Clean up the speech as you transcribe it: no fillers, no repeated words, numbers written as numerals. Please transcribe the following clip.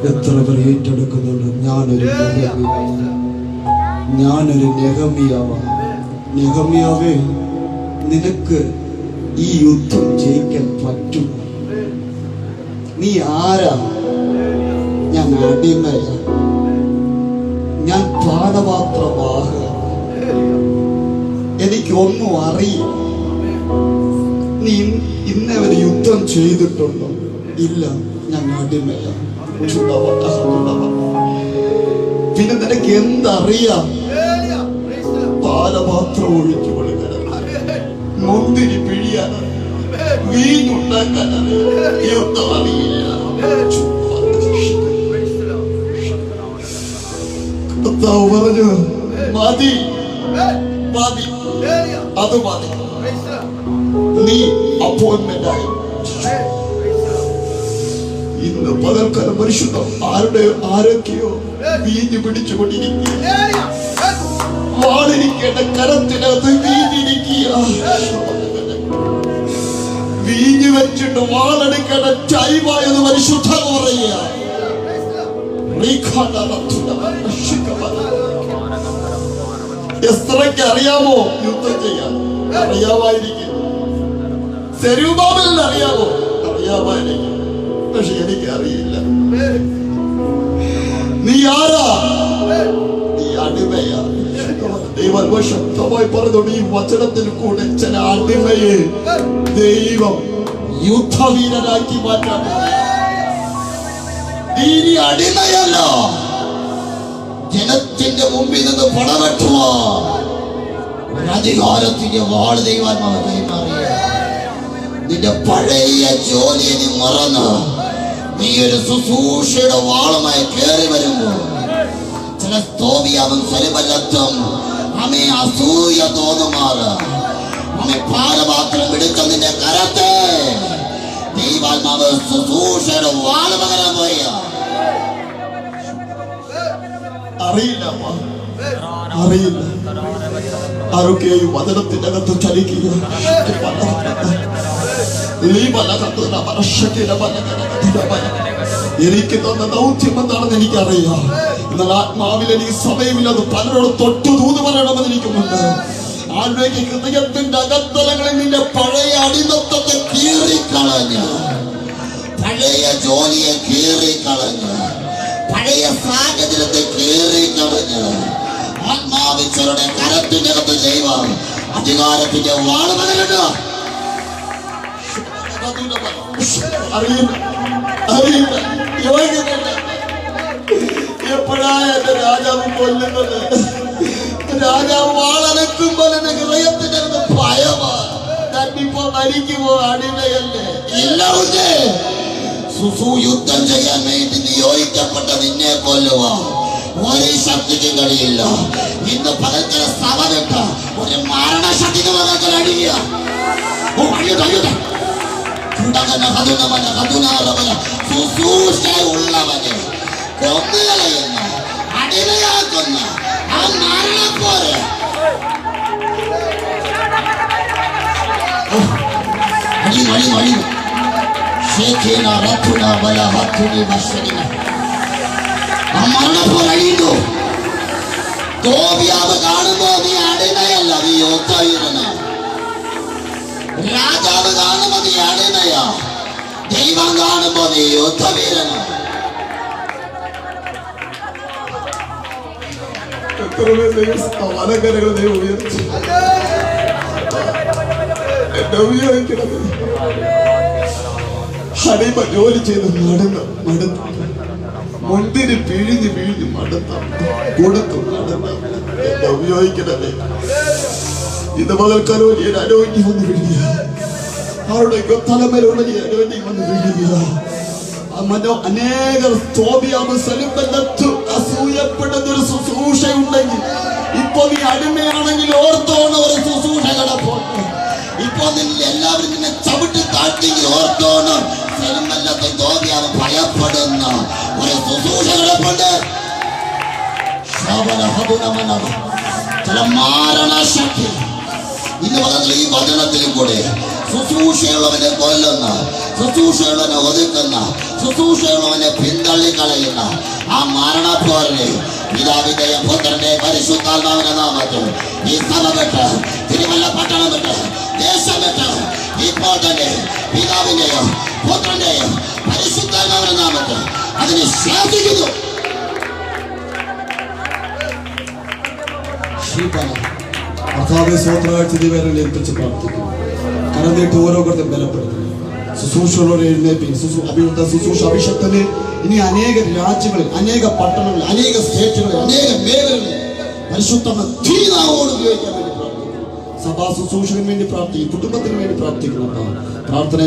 എത്ര പേർ ഏറ്റെടുക്കുന്നുണ്ട്? ഞാനൊരു നെഹമ്യാവേ, നിനക്ക് ഈ യുദ്ധം ജയിക്കാൻ പറ്റും. നീ ആരാ? ഞാൻ അടിമയ, ഞാൻ പാനപാത്രവാഹ, എനിക്കൊന്നും അറിയില്ല. നീ ഇന്നേ ഒരു യുദ്ധം ചെയ്തിട്ടുണ്ടോ? ഇല്ല, ഞാൻ അടിമയ. പിന്നെ നിനക്ക് എന്തറിയാം? പാനപാത്രം ഒഴിച്ചു കൊടുക്കാൻ, മുന്തിരി പിഴിയാൻ, വീഞ്ഞുണ്ടാക്കാൻ യുദ്ധം അറിയില്ല. കർത്താവ് പറഞ്ഞു, മതി മതി, അത് മതി. നീ അപ്പോയിന്റ്മെന്റ് ആയി. ഇന്ന് പകൽക്കാലം പരിശുദ്ധം ആരൊക്കെയോ വീഞ്ഞ് പിടിച്ചുകൊണ്ടിരിക്കുക, വാളിരിക്കേണ്ട കരത്തിനകത്ത് വീഞ്ഞിരിക്കുക. വീഞ്ഞ് വെച്ചിട്ട് വാളെടുക്കേണ്ട ടൈമായത് പരിശുദ്ധ പറയുക. എസ്തറയ്ക്ക് അറിയാമോ യുദ്ധം ചെയ്യാൻ? അറിയാമായിരിക്കും. സെരൂബാബേലിന് അറിയാമോ? അറിയാമായിരിക്കും. പക്ഷെ എനിക്ക് അറിയില്ല. നീ ആരാ? നീ അടിമയാ. ദൈവം ശക്തമായി പറഞ്ഞോണ്ട് ഈ വചനത്തിൽ കൂടെ ചില അടിമയെ ദൈവം യുദ്ധവീരനാക്കി മാറ്റാൻ. നീ അടിമയല്ലോ, ജനത്തിന്റെ മുമ്പിൽ നിന്ന് പടവെട്ടുമോ? അധികാരത്തിന്റെ വാൾ ദൈവാത്മാവ് കൈമാറിയ നിന്റെ പഴയ ജോലിയെ നീ മറന്ന് നീ ഒരു ശുശ്രൂഷയുടെ വാളുമായി കയറി വരുമ്പോ ചില സ്തോബിയാവും സരിബല്ലത്തും അമ്മേ അസൂയ തോന്നുമാറ് അമ്മേ പാനപാത്രം പിടിച്ച നിന്റെ കരത്തെ ദൈവാത്മാവ് ശുശ്രൂഷയുടെ വാള് പകരാൻ പോയ. അറിയില്ല, അറിയില്ല. ആരൊക്കെയും വചനത്തിന്റെ അകത്ത് ചലിക്കുക. എനിക്ക് തന്ന ദൗത്യം എന്താണെന്ന് എനിക്കറിയാം. എന്നാൽ ആത്മാവിൽ എനിക്ക് സമയമില്ല. അത് പലരോട് തൊട്ടു തൂത് പറയണമെന്ന് എനിക്കുമുണ്ട്. ആരുടെ ഹൃദയത്തിന്റെ അകത്തലങ്ങളിൽ നിന്റെ പഴയ അടിമത്തത്തെ കീറിക്കളഞ്ഞ്, പഴയ ജോലിയെ കീറിക്കളഞ്ഞ്, പഴയ സാഹചര്യത്തെ കീറിക്കളഞ്ഞ് ആത്മാവിച്ചവരുടെ കരത്തിന്റെ അകത്ത് ദൈവം അധികാരത്തിന്റെ വാള് പകരുക. എപ്പോഴാ എന്റെ രാജാവ് കൊല്ലുന്നത്? രാജാവ് വാളനക്കുമ്പോൾ എന്റെ ഹൃദയത്തിന്റെ ഭയമാ. തന്നിപ്പോ മരിക്കുമോ? അടിമയല്ലേ? ഇല്ല, യുദ്ധം ചെയ്യാൻ വേണ്ടി നിയോഗിക്കപ്പെട്ട നിന്നെ കൊല്ലുവാ ഒരു ശക്തിക്കും കഴിയില്ല. ഇന്ന് പകൽക്കര സഭ വിട്ട ഒരു മരണശക്തിക്ക് പകൽക്കര അടിയ ശുശ്രൂഷയുള്ളവനെ കൊന്നുകളയുന്ന അടിമയാക്കുന്ന ആ മരണപ്പോലെ മരണപ്പോഴഴിയുന്നു. തോബിയാവ് കാണുമ്പോ നീ അടിമയല്ല, നീ യോദ്ധാവീരനാ. രാജാവ് കാണുമ്പോ നീ അടിമയാ, ദൈവം കാണുമ്പോ നീ യോദ്ധാവീരനാ. അടിമ ജോലി ചെയ്ത് മടുത്തു, മുന്തിരി പിഴിഞ്ഞ് മടുത്ത കൊടുത്തു. എന്നെ ഉപയോഗിക്കണമേ. ഇത് പകൽക്കാലം വലിയ അനോന്യം വന്ന് വീഴുക. അവരുടെയൊക്കെ തലമേലുള്ള അനോന്യം വന്ന് വീഴുക. അനേകർ അസൂയപ്പെടുന്ന ഒരു ശുശ്രൂഷയുണ്ടെങ്കിൽ ഇപ്പൊ നീ അടിമയാണെങ്കിൽ ഓർത്തോണം ഒരു ശുശ്രൂഷ കിടപ്പുണ്ട്. ഇപ്പൊ നിന്നെ എല്ലാവരും നിന്നെ ചവിട്ടി താഴ്ത്തിയെങ്കിൽ ഓർത്തോണം സെലിമല്ലത്തും തോബിയാവും ഭയപ്പെടുന്ന ഒരു ശുശ്രൂഷ കിടപ്പുണ്ട്. ചില മാരണശക്തി ഇന്ന് ഈ വചനത്തിലും കൂടെ ശുശ്രൂഷയുള്ളവനെ കൊല്ലുന്ന, ശുശ്രൂഷകളെ ഒതുക്കുന്ന, ശുശ്രൂഷകളെ പിന്തള്ളിക്കളയുന്ന ആ മരണപ്പോരിനെ പിതാവിന്റെയും പുത്രന്റെയും പരിശുദ്ധാത്മാവിന്റെ നാമത്തിൽ ഈ സഭ വിട്ട്, തിരുവല്ല പട്ടണം വിട്ട്, ദേശം വിട്ട് ഇപ്പോൾ തന്നെ പിതാവിന്റെയും പുത്രന്റെയും പരിശുദ്ധാത്മാവിന്റെ നാമത്തിൽ അതിനെ ശാസിക്കുന്നു. കർത്താവേ സ്വോത്രകാഴ്ച ദിവ്യരങ്ങളിൽ ഏൽപ്പിച്ച് പ്രാർത്ഥിക്കുന്നു. കരം നീട്ടി ഓരോരുത്തരും ബലപ്പെടുത്തുന്നു. ശുശ്രൂഷകളോടെ എഴുന്നേൽപ്പി. അഭിവൃദ്ധ ശുശ്രൂഷ അഭിഷക്തന് ഇനി അനേക രാജ്യങ്ങളിൽ, അനേക പട്ടണങ്ങളിൽ, അനേക സ്റ്റേറ്റുകളിൽ, അനേക മേഖലകളിൽ പരിശുദ്ധ തീനാവോട് ഉപയോഗിക്കാൻ വേണ്ടി പ്രാർത്ഥിക്കുന്നു. സഭാ ശുശ്രൂഷകന് വേണ്ടി പ്രാർത്ഥിക്കും, കുടുംബത്തിന് വേണ്ടി പ്രാർത്ഥിക്കണം. പ്രാർത്ഥന